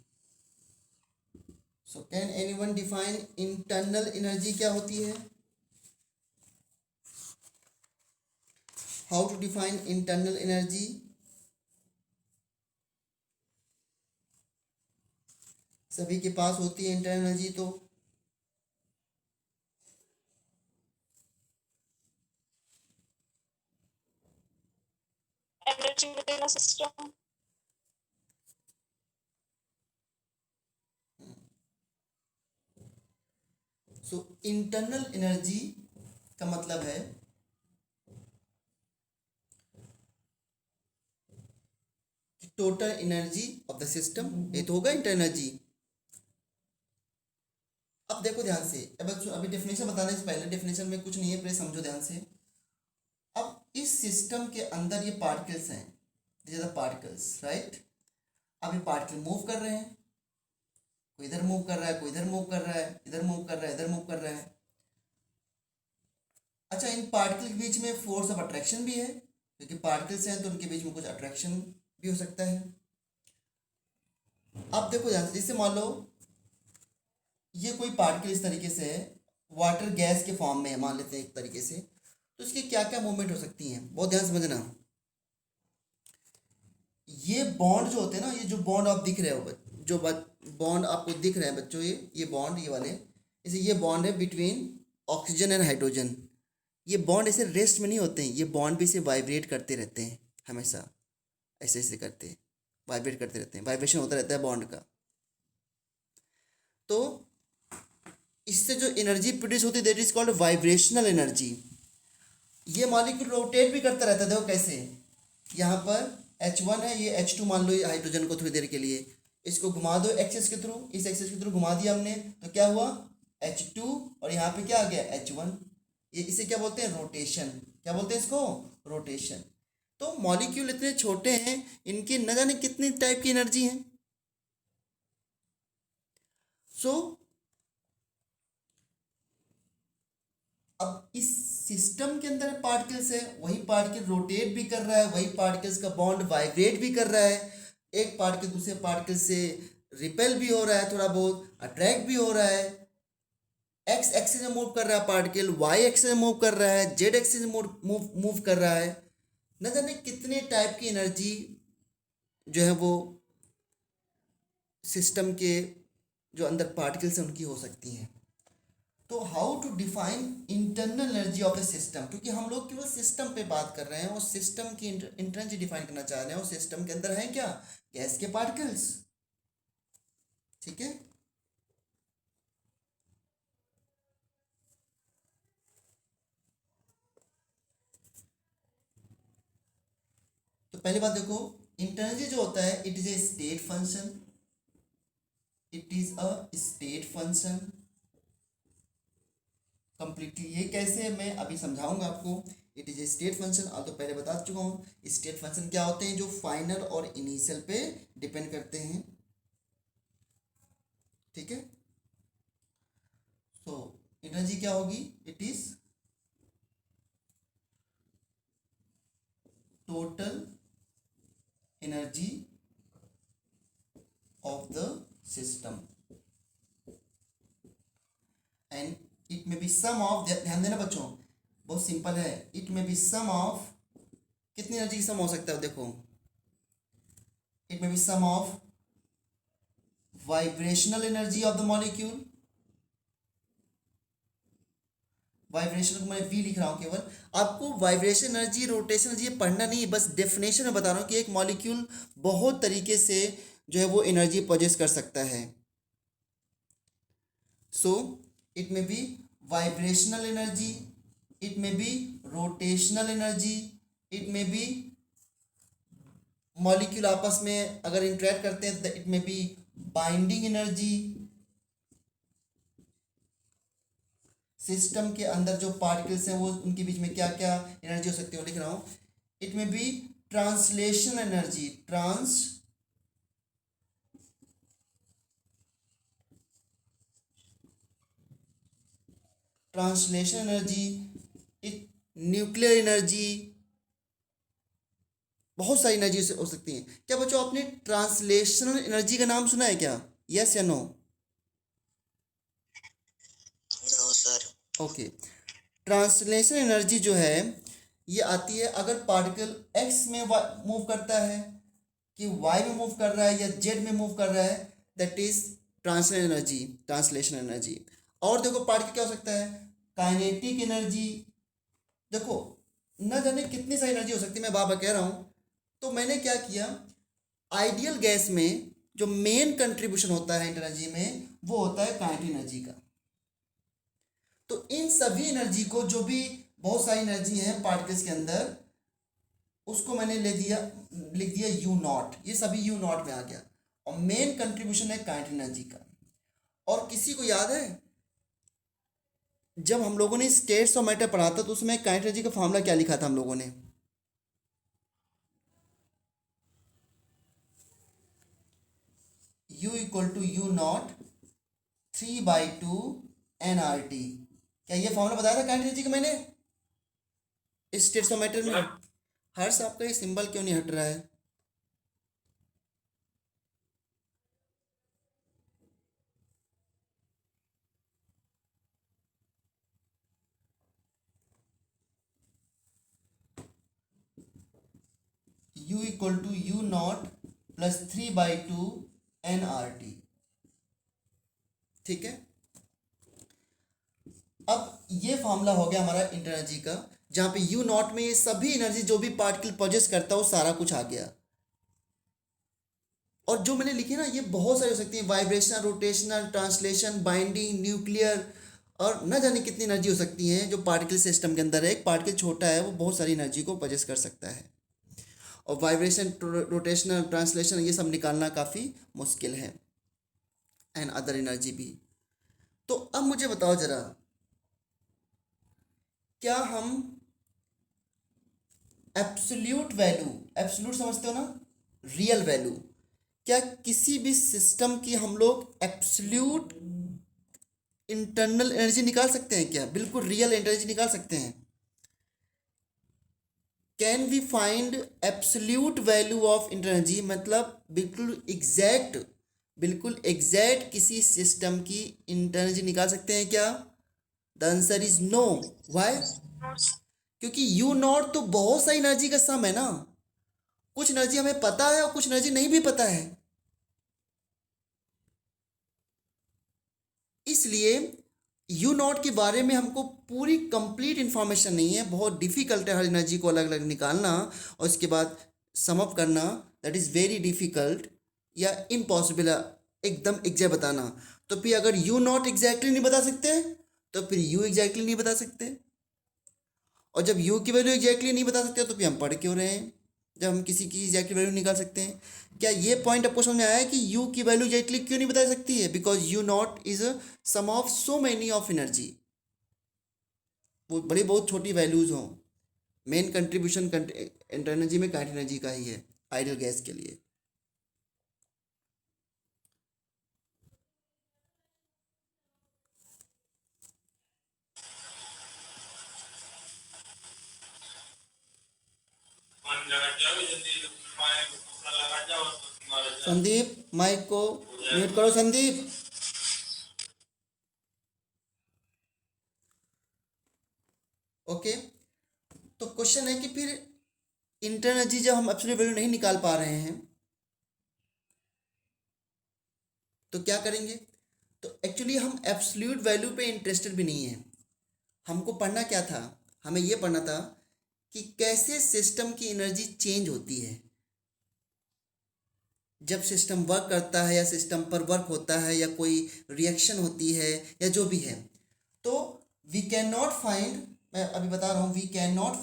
A: So can anyone define internal energy क्या होती है? How to define internal energy? सभी के पास होती है इंटरनल एनर्जी। तो
B: Energy within a system.
A: So internal energy का मतलब है total energy of the system. ये तो होगा इंटरनल एनर्जी। अब देखो ध्यान से, अब अभी डेफिनेशन बताने से पहले, डेफिनेशन में कुछ नहीं है, पहले समझो ध्यान से। अब इस सिस्टम के अंदर ये पार्टिकल्स हैं, these are the particles, right. अब ये पार्टिकल मूव कर रहे हैं, कोई इधर मूव कर रहा है, कोई इधर मूव कर रहा है, इधर मूव कर रहा है, इधर मूव कर रहा है। अच्छा, इन पार्टिकल के बीच में फोर्स ऑफ अट्रैक्शन भी है, क्योंकि पार्टिकल्स हैं तो उनके बीच में कुछ अट्रैक्शन भी हो सकता है। अब देखो ध्यान से, जैसे मान लो ये कोई पार्टिकल इस तरीके से है, वाटर गैस के फॉर्म में है मान लेते हैं एक तरीके से, तो इसकी क्या क्या मूवमेंट हो सकती हैं, बहुत ध्यान समझना। ये बॉन्ड जो होते हैं ना, ये जो बॉन्ड आप दिख रहे हो, जो बॉन्ड आपको दिख रहे हैं बच्चों, ये बॉन्ड, ये वाले, जैसे ये बॉन्ड है बिटवीन ऑक्सीजन एंड हाइड्रोजन। ये बॉन्ड ऐसे रेस्ट में नहीं होते हैं, ये बॉन्ड भी ऐसे वाइब्रेट करते रहते हैं हमेशा, ऐसे ऐसे करते हैं, वाइब्रेट करते रहते हैं, वाइब्रेशन होता रहता है बॉन्ड का। तो इससे जो एनर्जी प्रोड्यूस होती है that is called vibrational energy. ये मॉलिक्यूल रोटेट भी करता रहता है, देखो कैसे, यहाँ पर H1 है, ये H2 मान लो, ये हाइड्रोजन को थोड़ी देर के लिए इसको घुमा दो एक्सिस के थ्रू, इस एक्सिस के थ्रू घुमा दिया हमने, तो क्या हुआ H2, और यहाँ पे क्या आ गया H1। ये इसे क्या बोलते हैं, रोटेशन। क्या बोलते हैं इसको, रोटेशन। तो मॉलिक्यूल इतने छोटे हैं, इनकी न जाने कितनी टाइप की एनर्जी है। सो अब इस सिस्टम के अंदर पार्टिकल्स है, वही पार्टिकल रोटेट भी कर रहा है, वही पार्टिकल्स का बॉन्ड वाइब्रेट भी कर रहा है, एक पार्टिकल दूसरे पार्टिकल से रिपेल भी हो रहा है, थोड़ा बहुत अट्रैक्ट भी हो रहा है। एक्स एक्सिस में मूव कर रहा है पार्टिकल, वाई एक्सिस में मूव कर रहा है, जेड एक्सिस में मूव कर रहा है। न जाने कितने टाइप की एनर्जी जो है वो सिस्टम के जो अंदर पार्टिकल्स हैं उनकी हो सकती हैं। तो how to define internal energy of the system, क्योंकि हम लोग केवल सिस्टम पे बात कर रहे हैं और सिस्टम की इंटरनल एनर्जी डिफाइन करना चाह रहे हैं, और सिस्टम के अंदर है क्या, गैस के पार्टिकल्स। ठीक है, पहली बात देखो, इंटरनल जो होता है it is a state function, it is a state function completely. ये कैसे मैं अभी समझाऊंगा आपको। It is a state function, आप तो पहले बता चुका हूँ। स्टेट फंक्शन क्या होते हैं, जो फाइनल और इनिशियल पे डिपेंड करते हैं, ठीक है। तो एनर्जी क्या होगी, it is total energy of the system and it में बी सम ऑफ, ध्यान देना बच्चों, बहुत सिंपल है। इट में बी सम ऑफ, कितनी एनर्जी की सम हो सकता है देखो, इट में be sum of vibrational energy of the molecule, vibration को मैं वी लिख रहा हूँ केवल, आपको वाइब्रेशन एनर्जी, रोटेशन एनर्जी ये पढ़ना नहीं है, बस डेफिनेशन में बता रहा हूँ कि एक मॉलिक्यूल बहुत तरीके से जो है वो एनर्जी पोजेस कर सकता है। सो इट में बी वाइब्रेशनल एनर्जी, इट में बी रोटेशनल एनर्जी, इट में बी मॉलिक्यूल आपस में अगर इंटरेक्ट करते हैं इट में बी बाइंडिंग एनर्जी, सिस्टम के अंदर जो पार्टिकल्स हैं वो उनके बीच में क्या क्या एनर्जी हो सकती है वो लिख रहा हूँ। इट में be translation energy, translation energy, it nuclear energy, बहुत सारी एनर्जी हो सकती हैं। क्या बच्चों आपने ट्रांसलेशनल एनर्जी का नाम सुना है क्या, यस या no?
B: No sir.
A: Okay, translation energy जो है ये आती है अगर पार्टिकल एक्स में मूव करता है, कि वाई में मूव कर रहा है या जेड में मूव कर रहा है, that is translation energy, translation energy. और देखो पार्टिकल क्या हो सकता है, काइनेटिक एनर्जी, देखो न जाने कितनी सारी एनर्जी हो सकती है, मैं बाबा कह रहा हूँ। तो मैंने क्या किया, आइडियल गैस में जो मेन कंट्रीब्यूशन होता है एनर्जी में वो होता है काइनेटिक एनर्जी का। तो इन सभी एनर्जी को, जो भी बहुत सारी एनर्जी है पार्टिकल्स के अंदर, उसको मैंने लिख दिया यू नॉट, ये सभी यू नॉट में आ गया। और मेन कंट्रीब्यूशन है काइनेटिक एनर्जी का। और किसी को याद है जब हम लोगों ने स्टेट्स ऑफ मैटर पढ़ा था तो उसमें काइनेटिक एनर्जी का फॉर्मूला क्या लिखा था हम लोगों ने, U equal to U naught 3/2 nRT। क्या ये फॉर्मूला बताया था काइनेटिक एनर्जी का मैंने स्टेट्स ऑफ मैटर में? हर्ष आपका ये सिंबल क्यों नहीं हट रहा है? U equal to U naught plus 3/2 nRT, ठीक है। अब ये फार्मूला हो गया हमारा एनर्जी का, जहाँ पे यू नॉट में ये सभी एनर्जी जो भी पार्टिकल पोजेस करता है वो सारा कुछ आ गया। और जो मैंने लिखी ना ये बहुत सारी हो सकती है, vibrational, rotational, translation, binding, nuclear, और न जाने कितनी एनर्जी हो सकती है जो पार्टिकल सिस्टम के अंदर है। एक पार्टिकल छोटा है वो बहुत सारी एनर्जी को पोजेस कर सकता है। और वाइब्रेशन, रोटेशनल, ट्रांसलेशन ये सब निकालना काफ़ी मुश्किल है, एंड अदर एनर्जी भी। तो अब मुझे बताओ ज़रा, क्या हम एब्सोल्यूट वैल्यू, एब्सोल्यूट समझते हो ना, रियल वैल्यू, क्या किसी भी सिस्टम की हम लोग एब्सोल्यूट इंटरनल एनर्जी निकाल सकते हैं क्या? बिल्कुल रियल एनर्जी निकाल सकते हैं। Can we find absolute value of energy, मतलब बिल्कुल एग्जैक्ट किसी सिस्टम की एनर्जी निकाल सकते हैं क्या? The answer is no. Why? क्योंकि यू नॉट तो बहुत सारी एनर्जी का सम है ना, कुछ एनर्जी हमें पता है और कुछ एनर्जी नहीं भी पता है। इसलिए यू नॉट के बारे में हमको पूरी कंप्लीट इंफॉर्मेशन नहीं है, बहुत डिफिकल्ट है हर एनर्जी को अलग अलग निकालना और इसके बाद सम अप करना, दैट इज़ वेरी डिफिकल्ट या इम्पॉसिबल है एकदम एग्जैक्ट बताना। तो फिर अगर यू नॉट एग्जैक्टली नहीं बता सकते तो फिर यू एग्जैक्टली नहीं बता सकते, और जब यू की वैल्यू एग्जैक्टली नहीं बता सकते तो फिर हम पढ़ क्यों रहे हैं? जब हम किसी की एग्जैक्ट वैल्यू निकाल सकते हैं। क्या ये पॉइंट आपको समझ में आया है कि यू की वैल्यू एग्जैक्टली क्यों नहीं बता सकती है? Because you not is some of so many of energy. वो बड़ी बहुत छोटी वैल्यूज हों, मेन कंट्रीब्यूशन एनर्जी में काइनेटिक एनर्जी का ही है आइडियल गैस के लिए। संदीप माइक को म्यूट करो संदीप। ओके, तो क्वेश्चन है कि फिर इंटरनल एनर्जी जब हम एब्सोल्यूट वैल्यू नहीं निकाल पा रहे हैं तो क्या करेंगे? तो एक्चुअली हम एब्सोल्यूट वैल्यू पे इंटरेस्टेड भी नहीं है। हमको पढ़ना क्या था? हमें ये पढ़ना था कि कैसे सिस्टम की एनर्जी चेंज होती है जब सिस्टम वर्क करता है, या सिस्टम पर वर्क होता है, या कोई रिएक्शन होती है, या जो भी है। तो वी कैन नॉट फाइंड, मैं अभी बता रहा हूँ, we can not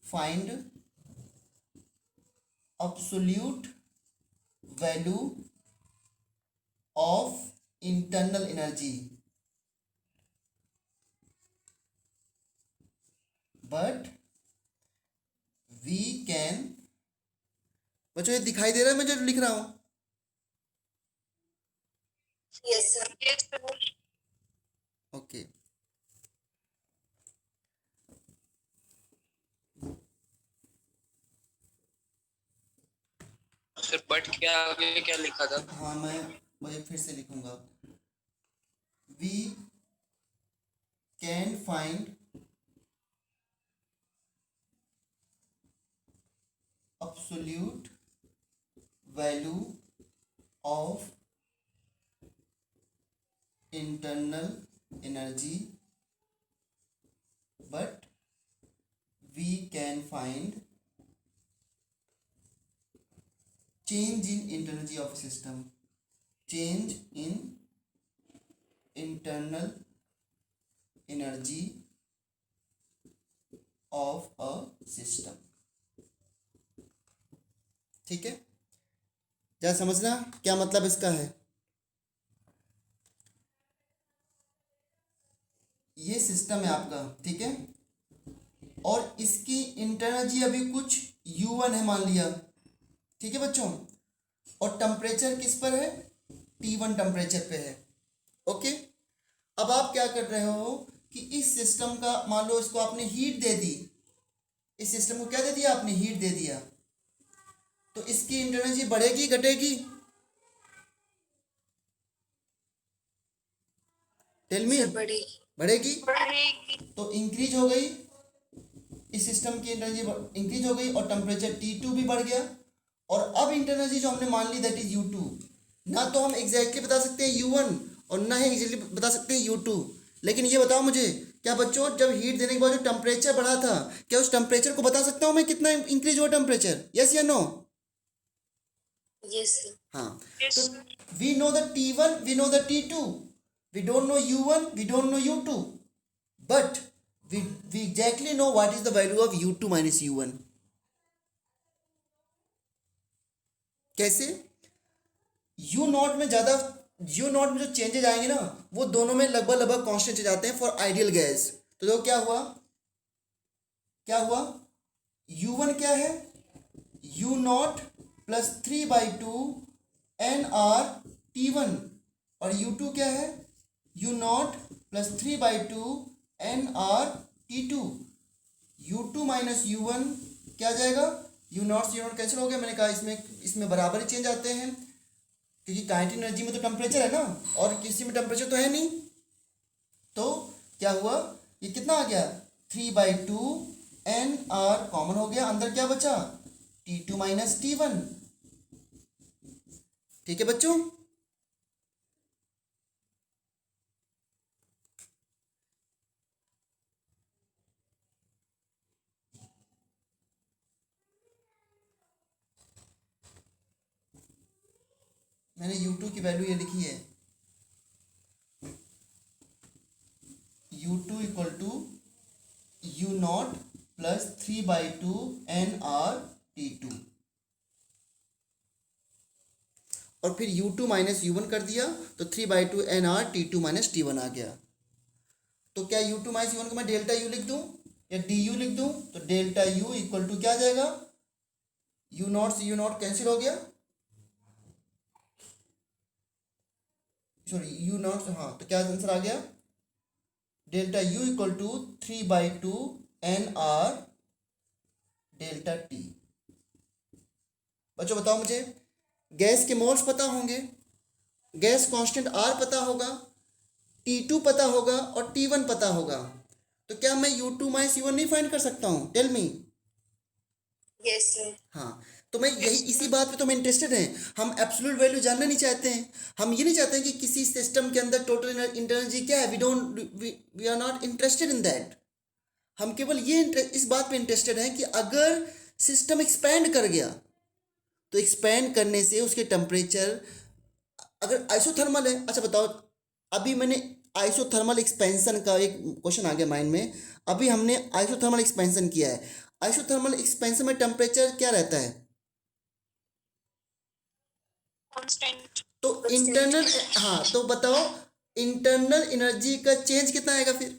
A: find absolute value of internal energy, but we can, बच्चों ये दिखाई दे रहा है मैं जो लिख रहा हूं?
B: Yes sir.
A: Okay,
B: sir but क्या आगे क्या लिखा था?
A: हाँ मुझे फिर से लिखूंगा। We can find absolute value of internal energy, but we can find change in internal energy of a system, change in internal energy of a system। ठीक है, जरा समझना क्या मतलब इसका है। ये सिस्टम है आपका, ठीक है, और इसकी इंटरनल एनर्जी अभी कुछ U1 है मान लिया, ठीक है बच्चों, और टेम्परेचर किस पर है? T1 टेम्परेचर पे है। ओके, अब आप क्या कर रहे हो कि इस सिस्टम का, मान लो इसको आपने हीट दे दी, इस सिस्टम को क्या दे दिया आपने? हीट दे दिया, तो इसकी इंटरनल एनर्जी बढ़ेगी घटेगी? Tell me. बढ़ेगी। तो इंक्रीज हो गई, इस सिस्टम की एनर्जी इंक्रीज हो गई, और टेम्परेचर T2 भी बढ़ गया। और अब इंटरनल एनर्जी जो हमने मान ली दैट इज U2। ना तो हम एग्जैक्टली बता सकते हैं U1 और ना ही एग्जैक्टली बता सकते हैं U2। लेकिन ये बताओ मुझे, क्या बच्चों जब हीट देने के बाद जो टेम्परेचर बढ़ा था, क्या उस टेम्परेचर को बता सकता हूँ मैं कितना इंक्रीज हुआ टेम्परेचर? यस या नो?
B: यस।
A: हाँ, तो we know the T1, we know the T2, we don't know U1, we don't know U2, but we exactly know what is the value of U2 minus U1। कैसे? U नॉट में ज़्यादा, U नॉट में जो चेंजेज आएंगे ना, वो दोनों में लगभग लगभग कांस्टेंट चेंज आते हैं फॉर आइडियल गैस। तो देखो क्या हुआ, क्या हुआ? U1 क्या है? U नॉट प्लस 3/2 nRT1, और U2 क्या है? U naught plus 3/2 nRT2। U2 minus U1 क्या आ जाएगा? U नॉट से U नॉट कैंसिल हो गया। मैंने कहा इसमें बराबर ही चेंज आते हैं, क्योंकि काइनेटिक एनर्जी में तो टेम्परेचर है ना, और किसी में टेम्परेचर तो है नहीं। तो क्या हुआ, ये कितना आ गया? 3/2 nR कॉमन हो गया, अंदर क्या बचा? T2 minus T1। ठीक है बच्चों, मैंने U2 की वैल्यू ये लिखी है, U2 equal to U naught plus plus 3/2 nRT2 और फिर U2 माइनस U1 कर दिया तो 3/2 nRT2 माइनस T1 आ गया। तो क्या U2 माइनस U1 को मैं डेल्टा U लिख दूं या DU लिख दूं? तो डेल्टा U इक्वल टू क्या आ जाएगा, U0 से U0 कैंसिल हो गया, सॉरी U0 से, हाँ, तो क्या आंसर आ गया, delta U equal to 3/2 nR delta T। बच्चों बताओ मुझे, गैस के मोल्स पता होंगे, गैस कांस्टेंट R पता होगा, T2 पता होगा और T1 पता होगा, तो क्या मैं U2 माइनस U1 नहीं फाइंड कर सकता हूँ? Tell me.
B: Yes sir.
A: हाँ, तो मैं यही इसी बात पे तो हम इंटरेस्टेड हैं। हम एब्सोल्यूट वैल्यू जानना नहीं चाहते हैं, हम ये नहीं चाहते हैं कि किसी सिस्टम के अंदर टोटल एनर्जी क्या है, we are not interested in that. हम केवल ये इस बात पे इंटरेस्टेड हैं कि अगर सिस्टम एक्सपैंड कर गया तो एक्सपैंड करने से उसके टेम्परेचर अगर आइसोथर्मल है, अच्छा बताओ, अभी मैंने आइसोथर्मल एक्सपेंशन का एक क्वेश्चन आ गया माइंड में, अभी हमने आइसोथर्मल एक्सपेंशन किया है, आइसोथर्मल एक्सपेंशन में टेम्परेचर क्या रहता है?
B: कांस्टेंट।
A: तो इंटरनल, हाँ, तो बताओ इंटरनल एनर्जी का चेंज कितना आएगा फिर?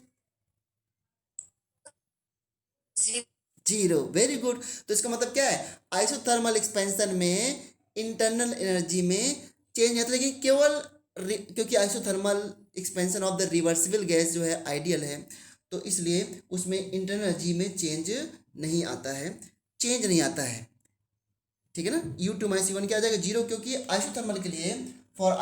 A: जीरो। Very good. तो इसका मतलब क्या है, आइसोथर्मल एक्सपेंशन में इंटरनल एनर्जी में चेंज आता है, लेकिन केवल क्योंकि isothermal expansion of the reversible gas जो है आइडियल है, तो इसलिए उसमें इंटरनल एनर्जी में चेंज नहीं आता है, चेंज नहीं आता है, ठीक है ना। U2 माइनस U1 क्या आ जाएगा, जीरो, क्योंकि आइसोथर्मल के लिए for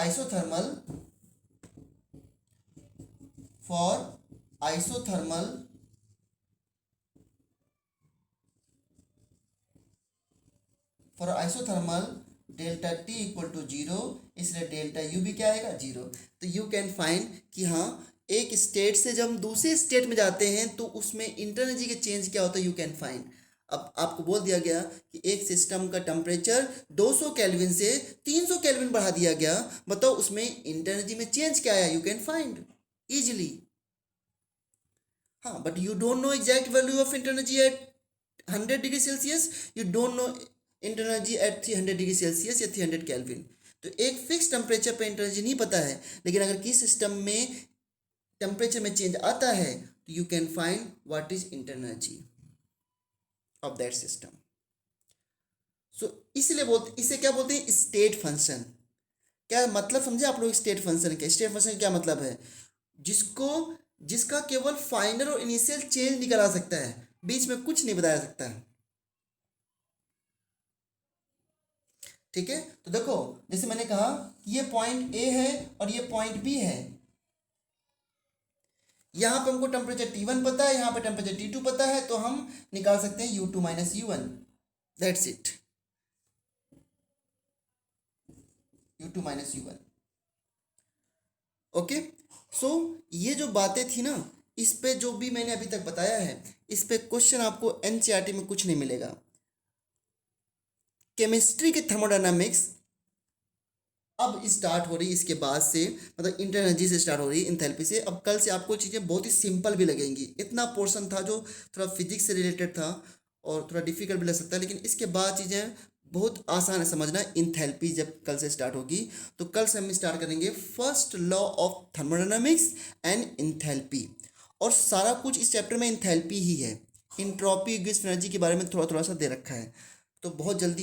A: isothermal delta T equal to zero, इसलिए डेल्टा U भी क्या आएगा, जीरो। तो यू कैन फाइंड कि हाँ, एक स्टेट से जब हम दूसरे स्टेट में जाते हैं तो उसमें इंटरनल एनर्जी के चेंज क्या होता है, यू कैन फाइंड। अब आपको बोल दिया गया कि एक सिस्टम का टेम्परेचर 200 केल्विन से 300 केल्विन बढ़ा दिया गया, बताओ उसमें इंटरनल एनर्जी में चेंज क्या आया, यू कैन फाइंड इजीली। हाँ, but you don't know exact value of internal energy at 100 degree Celsius, you don't know internal energy at 300 degree Celsius या 300 केल्विन। तो एक फिक्स टेम्परेचर पे इंटरनल एनर्जी नहीं पता है, लेकिन अगर किसी सिस्टम में टेम्परेचर में चेंज आता है तो you can find what is internal energy of that system. So इसलिए बोलते, इसे क्या बोलते हैं, स्टेट फंक्शन। क्या मतलब समझे आप लोग स्टेट फंक्शन के? स्टेट फंक्शन क्या मतलब है, जिसका केवल फाइनल और इनिशियल चेंज निकल आ सकता है, बीच में कुछ नहीं बताया सकता है, ठीक है। तो देखो, जैसे मैंने कहा ये पॉइंट ए है और ये पॉइंट बी है, यहां पे हमको टेम्परेचर T1 पता है, यहां पे टेम्परेचर T2 पता है, तो हम निकाल सकते हैं U2 minus U1, that's it, U2 minus U1। Okay, so ये जो बातें थी ना, इस पे जो भी मैंने अभी तक बताया है, इस पे क्वेश्चन आपको NCERT में कुछ नहीं मिलेगा। केमिस्ट्री की थर्मोडायनामिक्स अब स्टार्ट हो रही है, इसके बाद से मतलब इंटरनल एनर्जी से स्टार्ट हो रही है, इंथैल्पी से। अब कल से आपको चीज़ें बहुत ही सिंपल भी लगेंगी। इतना पोर्शन था जो थोड़ा फिजिक्स से रिलेटेड था और थोड़ा डिफिकल्ट भी लग सकता है, लेकिन इसके बाद चीज़ें बहुत आसान है समझना। इंथैल्पी जब कल से स्टार्ट होगी, तो कल से हम स्टार्ट करेंगे first law of thermodynamics and enthalpy, और सारा कुछ इस चैप्टर में इंथैल्पी ही है। इंट्रोपी, गिब्स एनर्जी के बारे में थोड़ा थोड़ा सा दे रखा है, तो बहुत जल्दी